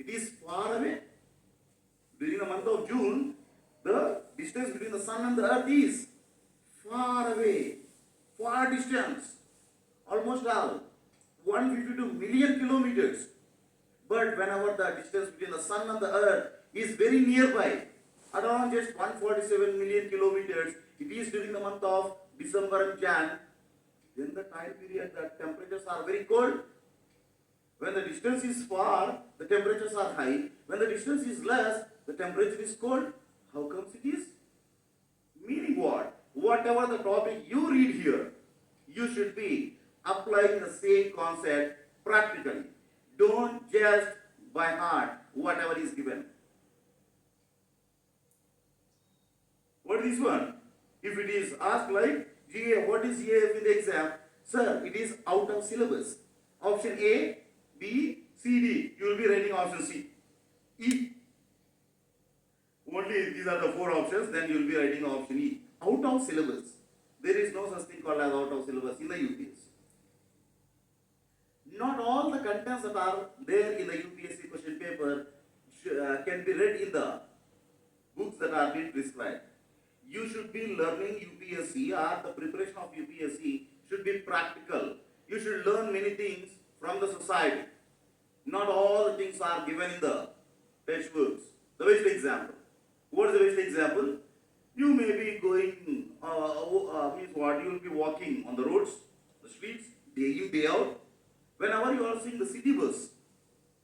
It is far away. During the month of June, the distance between the sun and the earth is far away, far distance, almost all 152 million kilometers. But whenever the distance between the sun and the earth is very nearby, around just 147 million kilometers, it is during the month of December and Jan, then the time period the temperatures are very cold. When the distance is far, the temperatures are high. When the distance is less, the temperature is cold. How comes it is? Meaning what? Whatever the topic you read here, you should be applying the same concept practically. Don't just by heart whatever is given. What is this one? If it is asked like, GA, what is GA in the exam? Sir, it is out of syllabus. Option A, B, C, D. You will be writing option C. E. Only these are the four options, then you will be writing option E. Out of syllabus. There is no such thing called as out of syllabus in the UPSC. Not all the contents that are there in the UPSC question paper can be read in the books that are being prescribed. You should be learning UPSC, or the preparation of UPSC should be practical. You should learn many things from the society. Not all the things are given in the textbooks. The best example. What is the best example? You may be going, means what? You will be walking on the roads, the streets, day in, day out. Whenever you are seeing the city bus,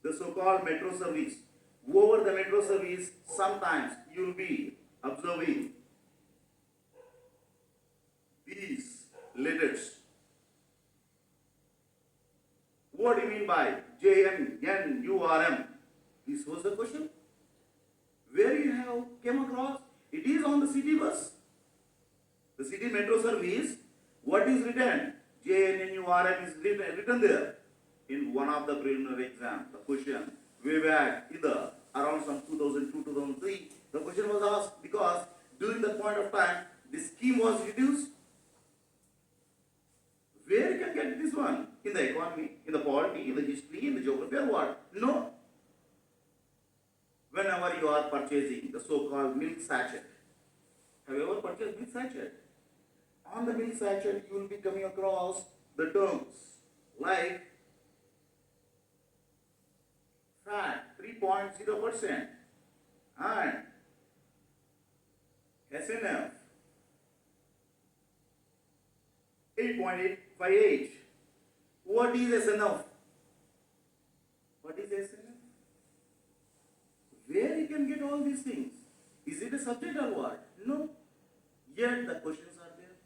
the so-called metro service, over the metro service, sometimes you will be observing these letters. What do you mean by JNNURM? This was the question. Where you have came across? It is on the city bus. The city metro service. What is written? JNNURM is written there in one of the preliminary exams. The question way back in the around some 2002, 2003. The question was asked because during that point of time the scheme was reduced. Where you can get this one? In the economy, in the polity, in the history, in the geography, or what? No. Whenever you are purchasing the so-called milk sachet, have you ever purchased milk sachet? On the milk sachet, you will be coming across the terms like fat 3.0% and SNF 8.858. What is SNF? What is SNF? Where you can get all these things? Is it a subject or what? No. Yet the questions are there.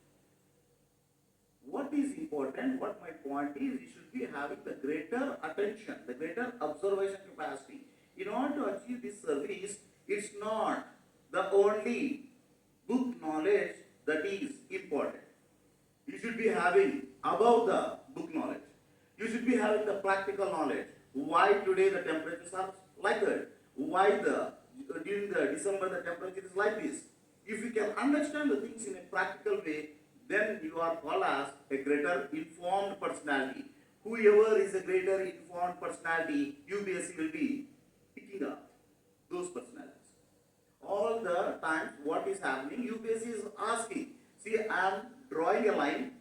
What is important, what my point is, you should be having the greater attention, the greater observation capacity. In order to achieve this service, it's not the only book knowledge that is important. You should be having above the book knowledge. You should be having the practical knowledge. Why today the temperatures are like that? Why during the December the temperature is like this? If you can understand the things in a practical way, then you are called as a greater informed personality. Whoever is a greater informed personality, UPSC will be picking up those personalities. All the times what is happening, UPSC is asking, see, I am drawing a line.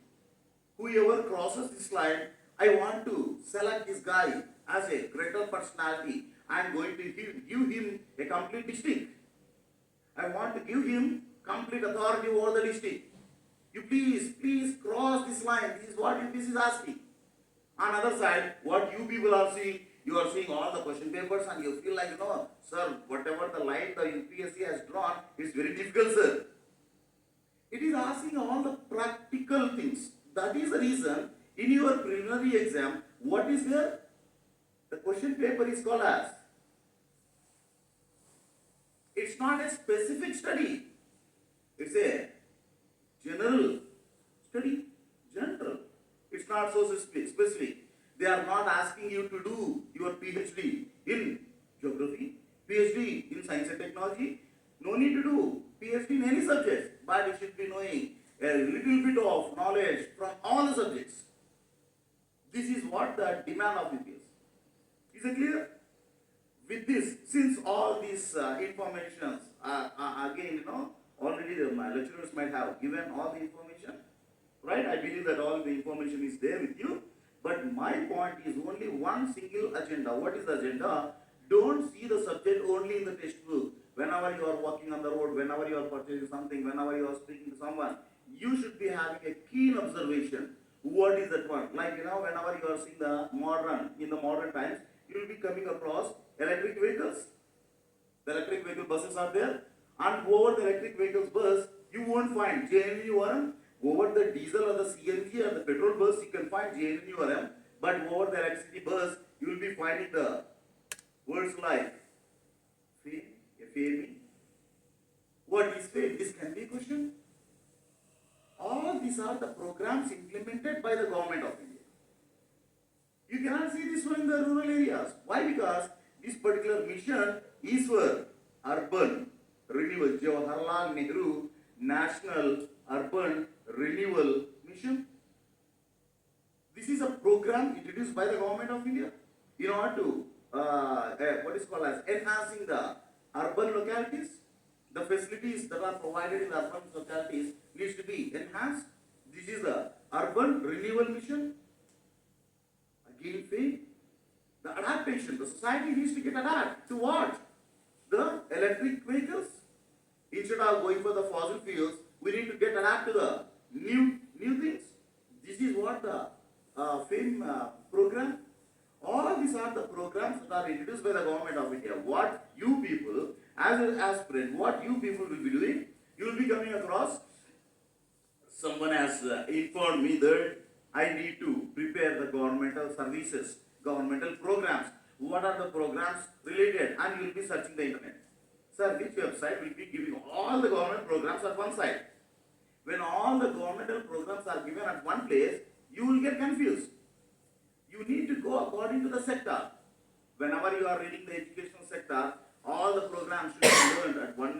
Whoever crosses this line, I want to select this guy as a greater personality. I am going to give him a complete district. I want to give him complete authority over the district. You please cross this line. This is what UPSC is asking. On other side, what you people are seeing, you are seeing all the question papers and you feel like, sir, whatever the line the UPSC has drawn, it's very difficult, sir. It is asking all the practical things. That is the reason in your preliminary exam, what is there? The question paper is called as. It's not a specific study. It's a general study. General. It's not so specific. They are not asking you to do your PhD in geography, PhD in science and technology. No need to do PhD in any subject, but you should be knowing a little bit of knowledge from all the subjects. This is what the demand of UPSC. Is it clear? With with this, since all these informations again, already my lecturers might have given all the information, right? I believe that all the information is there with you. But my point is only one single agenda. What is the agenda? Don't see the subject only in the textbook. Whenever you are walking on the road, whenever you are purchasing something, whenever you are speaking to someone, you should be having a keen observation. What is that one? Like, whenever you are seeing in the modern times, you will be coming across electric vehicles. The electric vehicle buses are there. And over the electric vehicles bus, you won't find JNURM. Over the diesel or the CNG or the petrol bus, you can find JNURM. But over the electricity bus, you will be finding the words like FAME, FAME. What is FAME? This can be a question. All these are the programs implemented by the government of India. You cannot see this one in the rural areas. Why? Because this particular mission is for urban renewal. Jawaharlal Nehru National Urban Renewal Mission. This is a program introduced by the government of India in order to what is called as enhancing the urban localities. The facilities that are provided in the urban localities needs to be enhanced. This is the urban renewal mission. Again, faith. The adaptation. The society needs to get adapted to what? The electric vehicles. Instead of going for the fossil fuels, we need to get adapted to the new things. This is what the FAME program. All these are the programs that are introduced by the government of India. What you people, as an aspirant, what you people will be doing, you will be coming across. Someone has informed me that I need to prepare the governmental services, governmental programs. What are the programs related? And you will be searching the internet. Sir, which website will be giving all the government programs at one side? When all the governmental programs are given at one place, you will get confused. You need to go according to the sector. Whenever you are reading the educational sector, all the programs should be learned at one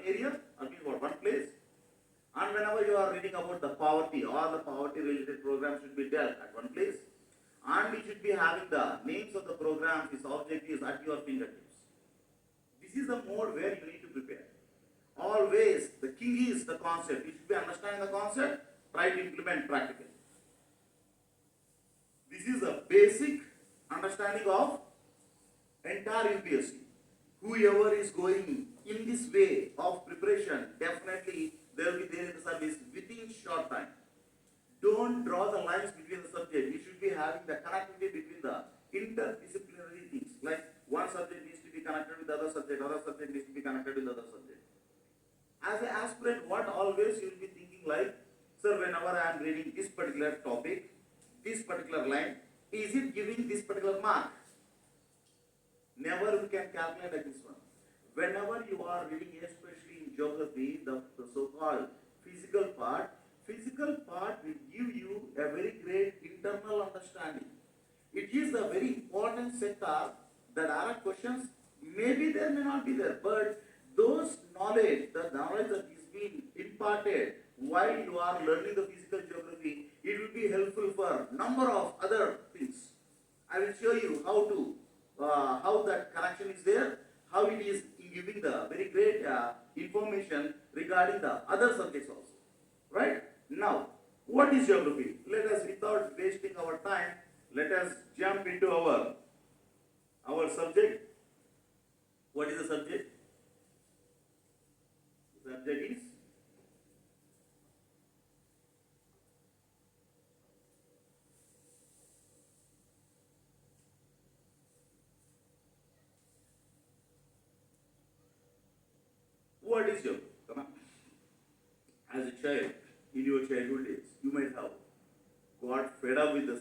area, at least one place. And whenever you are reading about the poverty, all the poverty related programs should be dealt at one place. And we should be having the names of the programs, its objectives at your fingertips. This is the mode where you need to prepare. Always, the key is the concept. You should be understanding the concept, try to implement practically. This is a basic understanding of entire UPSC. Whoever is going in this way of preparation, definitely they will be there in the service within short time. Don't draw the lines between the subject. You should be having the connectivity between the interdisciplinary things. Like one subject needs to be connected with the other subject needs to be connected with the other subject. As an aspirant, what always you will be thinking like, sir, whenever I am reading this particular topic, this particular line, is it giving this particular mark? Never we can calculate like this one. Whenever you are reading, especially in geography, the so-called physical part will give you a very great internal understanding. It is a very important sector. The direct questions, maybe there may not be there, but those knowledge, the knowledge that is being imparted while you are learning the physical geography, it will be helpful for number of other things. I will show you how that connection is there, how it is giving the very great information regarding the other subjects also. Right? Now, what is geography? Let us, without wasting our time, let us jump into our subject. What is the subject? The subject is what is geography? Come on. As a child, in your childhood days, you might have got fed up with the